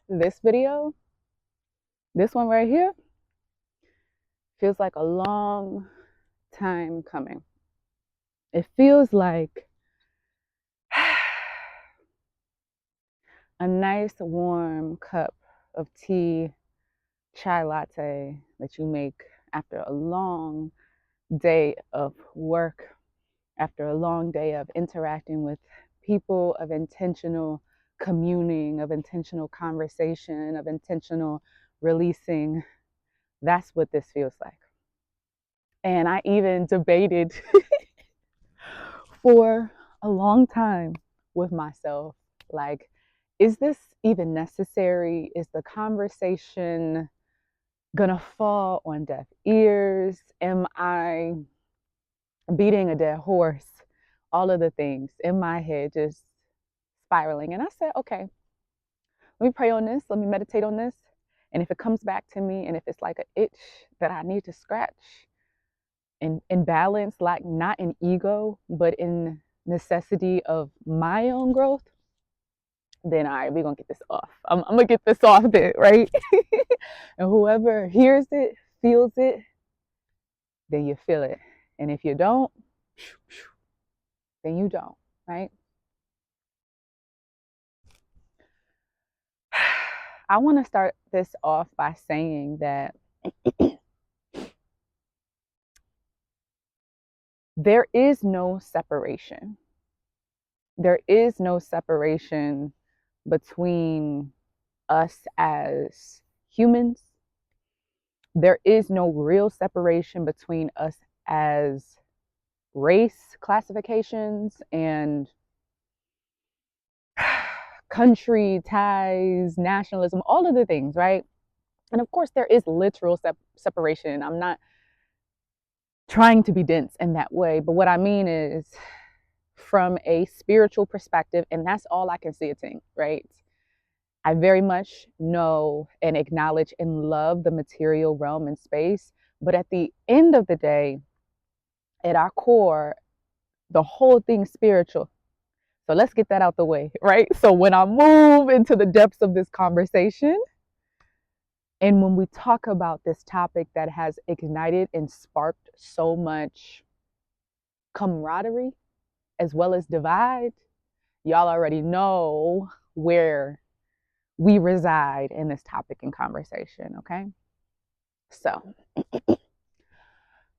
this video, this one right here, feels like a long time coming. It feels like a nice warm cup of tea, chai latte that you make after a long day of work, after a long day of interacting with people, of intentional communing, of intentional conversation, of intentional releasing. That's what this feels like. And I even debated for a long time with myself, like, is this even necessary? Is the conversation gonna fall on deaf ears? Am I beating a dead horse? All of the things in my head just spiraling. And I said, okay, let me pray on this. Let me meditate on this. And if it comes back to me, and if it's like an itch that I need to scratch in balance, like not in ego, but in necessity of my own growth, then all right, we're gonna get this off. I'm gonna get this off there, right? And whoever hears it, feels it, then you feel it. And if you don't, then you don't, right? I want to start this off by saying that there is no separation. There is no separation between us as humans. There is no real separation between us as race classifications and country ties, nationalism, all of the things, right? And of course, there is literal separation. I'm not trying to be dense in that way, but what I mean is from a spiritual perspective, and that's all I can see a thing, right? I very much know and acknowledge and love the material realm and space, but at the end of the day, at our core, the whole thing's spiritual. So let's get that out the way, right? So when I move into the depths of this conversation, and when we talk about this topic that has ignited and sparked so much camaraderie as well as divide, y'all already know where we reside in this topic and conversation, okay? So,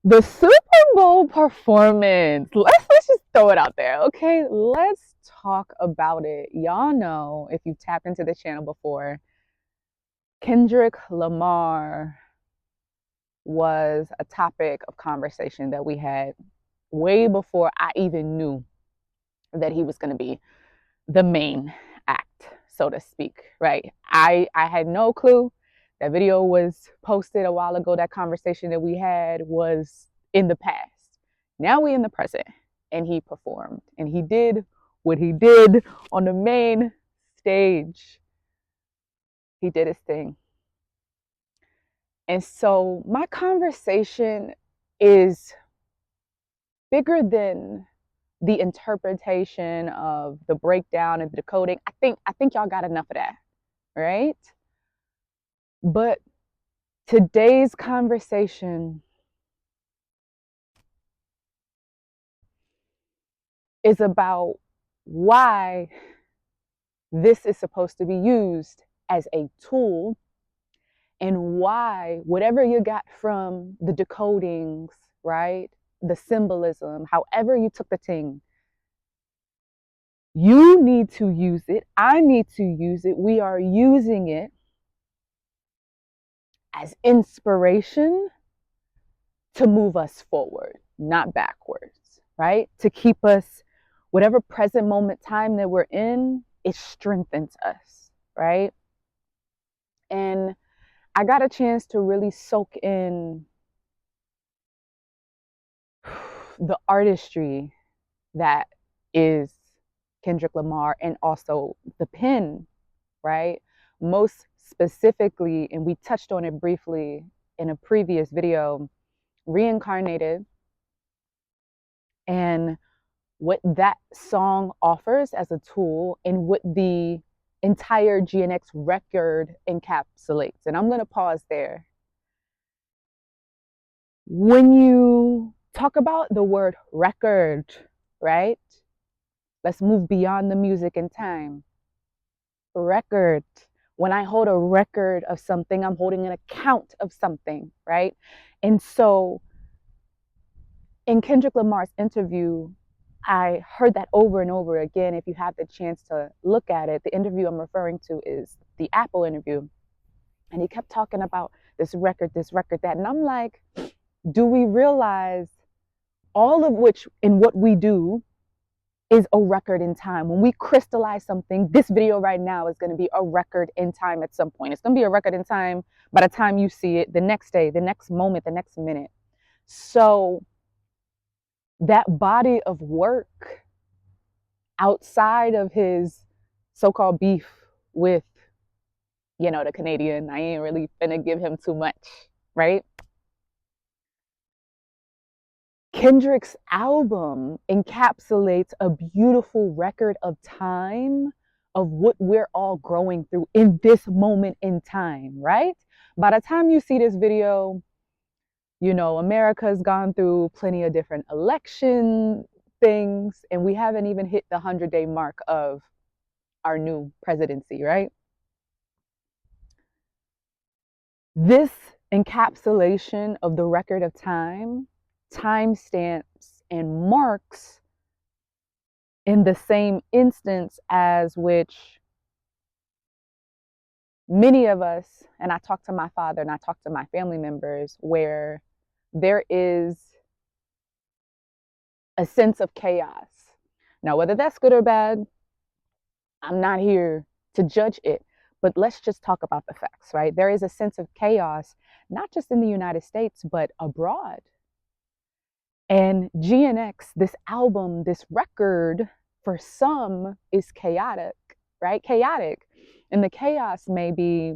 the Super Bowl performance. Let's just throw it out there, okay? Let's talk about it. Y'all know, if you've tapped into the channel before, Kendrick Lamar was a topic of conversation that we had way before I even knew that he was going to be the main act, so to speak, right? I had no clue. That video was posted a while ago. That conversation that we had was in the past. Now we in the present, and he performed, and he did what he did on the main stage. He did his thing. And so my conversation is bigger than the interpretation of the breakdown and the decoding. I think y'all got enough of that, right? But today's conversation is about why this is supposed to be used as a tool, and why whatever you got from the decodings, right? The symbolism, however you took the thing, you need to use it. I need to use it. We are using it as inspiration to move us forward, not backwards, right? To keep us, whatever present moment time that we're in, it strengthens us, right? And I got a chance to really soak in the artistry that is Kendrick Lamar, and also the pen, right? Most specifically, and we touched on it briefly in a previous video, Reincarnated, and what that song offers as a tool, and what the entire GNX record encapsulates. And I'm going to pause there. When you talk about the word record, right? Let's move beyond the music and time. Record. When I hold a record of something, I'm holding an account of something, right? And so in Kendrick Lamar's interview, I heard that over and over again. If you have the chance to look at it, the interview I'm referring to is the Apple interview. And he kept talking about this, record, that. And I'm like, do we realize all of which in what we do is a record in time? When we crystallize something, this video right now is going to be a record in time at some point. It's going to be a record in time by the time you see it, the next day, the next moment, the next minute. So that body of work outside of his so-called beef with, the Canadian, I ain't really finna give him too much, right? Kendrick's album encapsulates a beautiful record of time of what we're all growing through in this moment in time, right? By the time you see this video, America's gone through plenty of different election things, and we haven't even hit the 100-day mark of our new presidency, right? This encapsulation of the record of time, timestamps, and marks in the same instance as which many of us, and I talk to my father and I talk to my family members, where there is a sense of chaos. Now, whether that's good or bad, I'm not here to judge it, but let's just talk about the facts, right? There is a sense of chaos, not just in the United States, but abroad. And GNX, this album, this record, for some is chaotic, right? Chaotic. And the chaos may be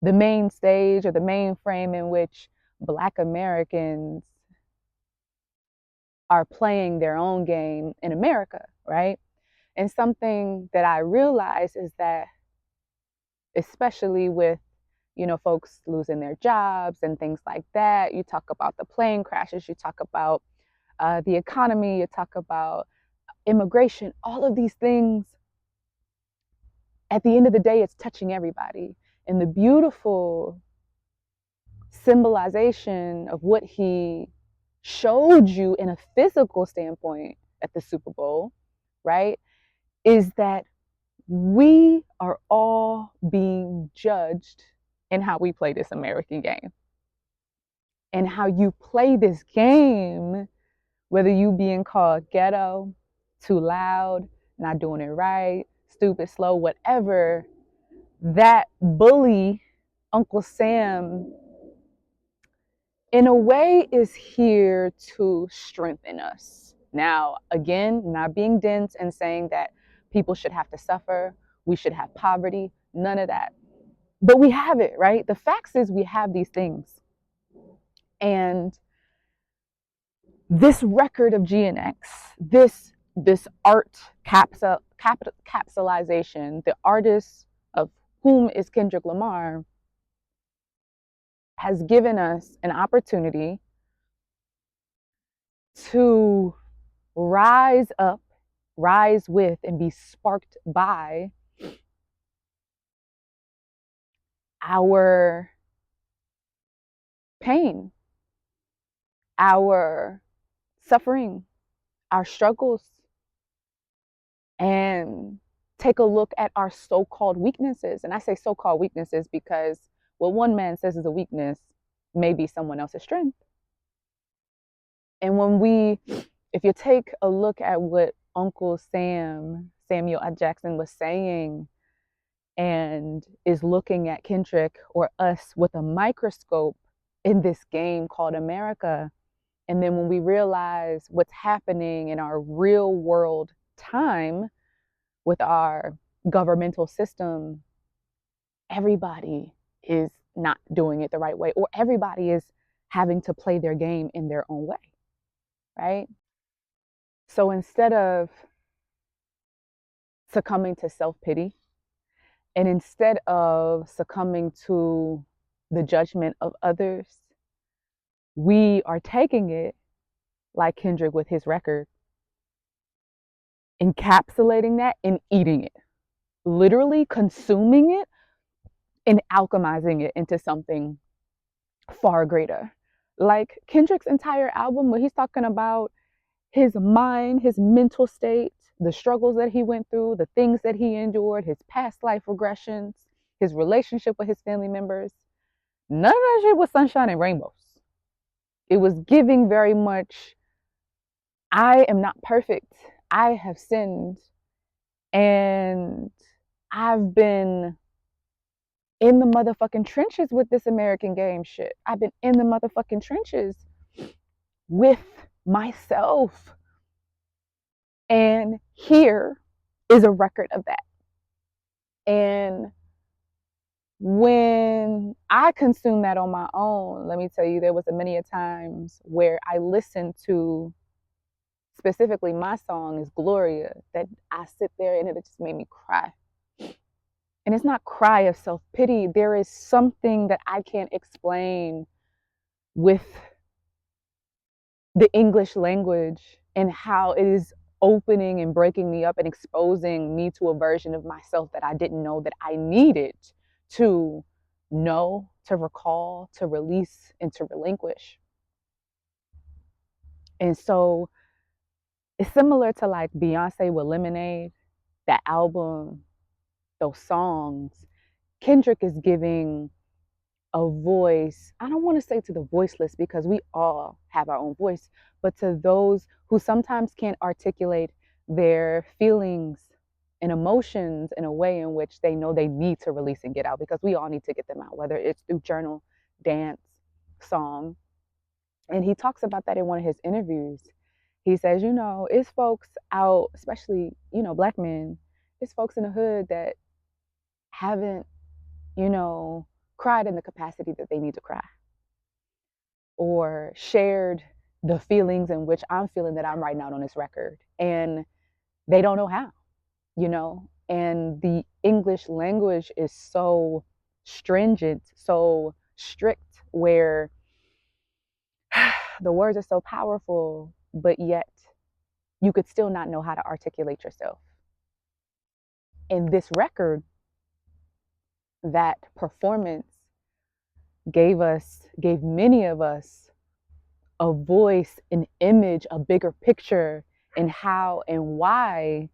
the main stage or the main frame in which Black Americans are playing their own game in America, right? And something that I realize is that, especially with, folks losing their jobs and things like that, you talk about the plane crashes, you talk about the economy, you talk about immigration, all of these things, at the end of the day, it's touching everybody. And the beautiful symbolization of what he showed you in a physical standpoint at the Super Bowl, right, is that we are all being judged in how we play this American game. And how you play this game, whether you being called ghetto, too loud, not doing it right, stupid, slow, whatever, that bully, Uncle Sam, in a way is here to strengthen us. Now, again, not being dense and saying that people should have to suffer, we should have poverty, none of that. But we have it, right? The facts is we have these things. And this record of GNX, this art capsulization, the artist of whom is Kendrick Lamar, has given us an opportunity to rise up, rise with, and be sparked by our pain, our suffering, our struggles, and take a look at our so-called weaknesses. And I say so-called weaknesses because what one man says is a weakness may be someone else's strength. And if you take a look at what Uncle Samuel L. Jackson was saying, and is looking at Kendrick or us with a microscope in this game called America, and then when we realize what's happening in our real world time with our governmental system, everybody is not doing it the right way, or everybody is having to play their game in their own way, right? So instead of succumbing to self-pity. And instead of succumbing to the judgment of others, we are taking it, like Kendrick with his record, encapsulating that and eating it, literally consuming it and alchemizing it into something far greater. Like Kendrick's entire album, where he's talking about his mind, his mental state, the struggles that he went through, the things that he endured, his past life regressions, his relationship with his family members. None of that shit was sunshine and rainbows. It was giving very much, I am not perfect. I have sinned. And I've been in the motherfucking trenches with this American game shit. I've been in the motherfucking trenches with myself. And here is a record of that. And when I consumed that on my own, let me tell you, there was many a times where I listened to, specifically my song is Gloria, that I sit there and it just made me cry. And it's not cry of self-pity. There is something that I can't explain with the English language and how it is opening and breaking me up and exposing me to a version of myself that I didn't know that I needed to know, to recall, to release, and to relinquish. And so it's similar to like Beyonce with Lemonade, that album, those songs. Kendrick is giving a voice, I don't want to say to the voiceless because we all have our own voice, but to those who sometimes can't articulate their feelings and emotions in a way in which they know they need to release and get out, because we all need to get them out, whether it's through journal, dance, song. And he talks about that in one of his interviews. He says, you know, it's folks out, especially, you know, Black men, it's folks in the hood that haven't, you know, cried in the capacity that they need to cry, or shared the feelings in which I'm feeling that I'm writing out on this record. And they don't know how, you know? And the English language is so stringent, so strict, where the words are so powerful, but yet you could still not know how to articulate yourself. And this record, that performance, gave many of us a voice, an image, a bigger picture, and how and why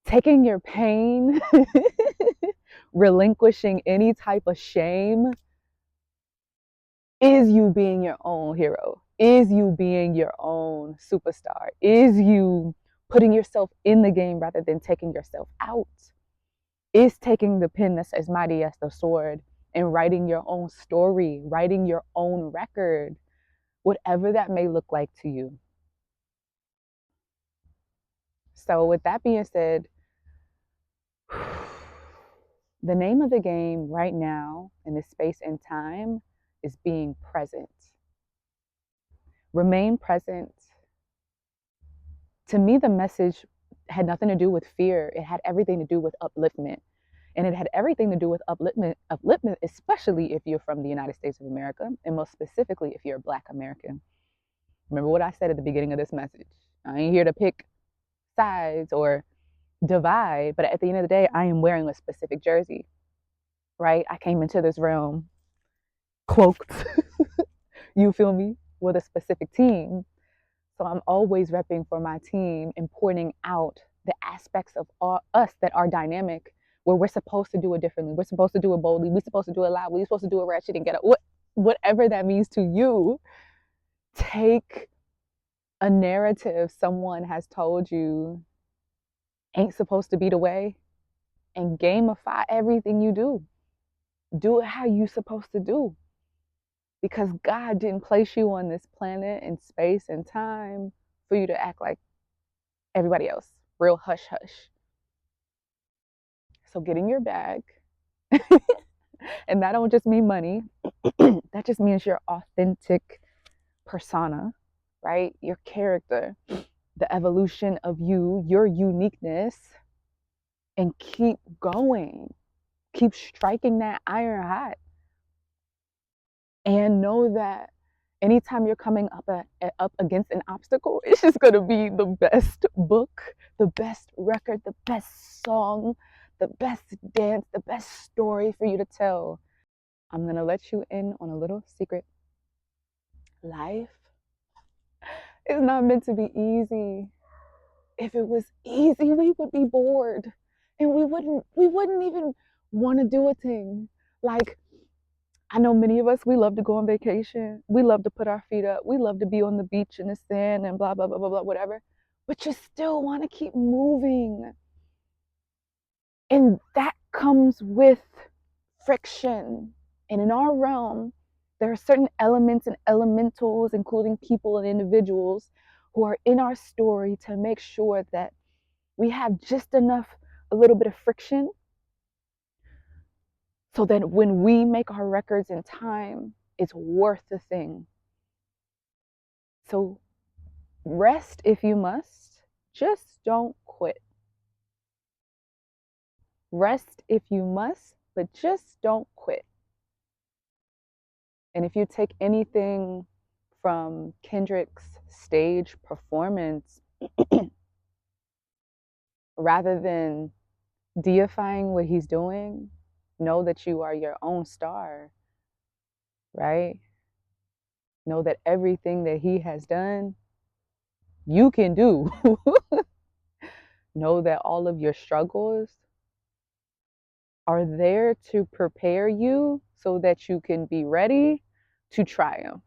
taking your pain, relinquishing any type of shame, is you being your own hero, is you being your own superstar, is you putting yourself in the game rather than taking yourself out, is taking the pen that's as mighty as the sword and writing your own story, writing your own record, whatever that may look like to you. So with that being said, the name of the game right now in this space and time is being present. Remain present. To me, the message had nothing to do with fear. It had everything to do with upliftment. And it had everything to do with upliftment, especially if you're from the United States of America, and most specifically if you're a Black American. Remember what I said at the beginning of this message. I ain't here to pick sides or divide, but at the end of the day, I am wearing a specific jersey, right? I came into this realm cloaked, you feel me, with a specific team. So I'm always repping for my team and pointing out the aspects of us that are dynamic, where we're supposed to do it differently. We're supposed to do it boldly. We're supposed to do it loudly. We're supposed to do it ratchet and get it. Whatever that means to you, take a narrative someone has told you ain't supposed to be the way and gamify everything you do. Do it how you're supposed to do. Because God didn't place you on this planet in space and time for you to act like everybody else. Real hush hush. So get in your bag. And that don't just mean money. That just means your authentic persona, right? Your character, the evolution of you, your uniqueness. and keep going. Keep striking that iron hot. And know that anytime you're coming up against an obstacle, it's just going to be the best book, the best record, the best song, the best dance, the best story for you to tell. I'm going to let you in on a little secret. Life is not meant to be easy. If it was easy, we would be bored and we wouldn't even want to do a thing. Like, I know many of us, we love to go on vacation. We love to put our feet up. We love to be on the beach in the sand and blah, blah, blah, blah, blah, whatever. But you still want to keep moving. And that comes with friction. And in our realm, there are certain elements and elementals, including people and individuals, who are in our story to make sure that we have just enough, a little bit of friction, so that when we make our records in time, it's worth the thing. So rest if you must, just don't quit. Rest if you must, but just don't quit. And if you take anything from Kendrick's stage performance, rather than deifying what he's doing, know that you are your own star, right? Know that everything that he has done, you can do. Know that all of your struggles are there to prepare you so that you can be ready to triumph.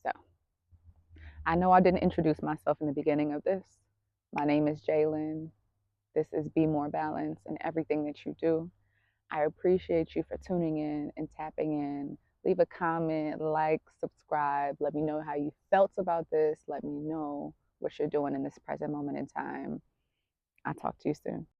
So, I know I didn't introduce myself in the beginning of this. My name is Jalen. This is Be More Balanced in everything that you do. I appreciate you for tuning in and tapping in. Leave a comment, like, subscribe. Let me know how you felt about this. Let me know what you're doing in this present moment in time. I'll talk to you soon.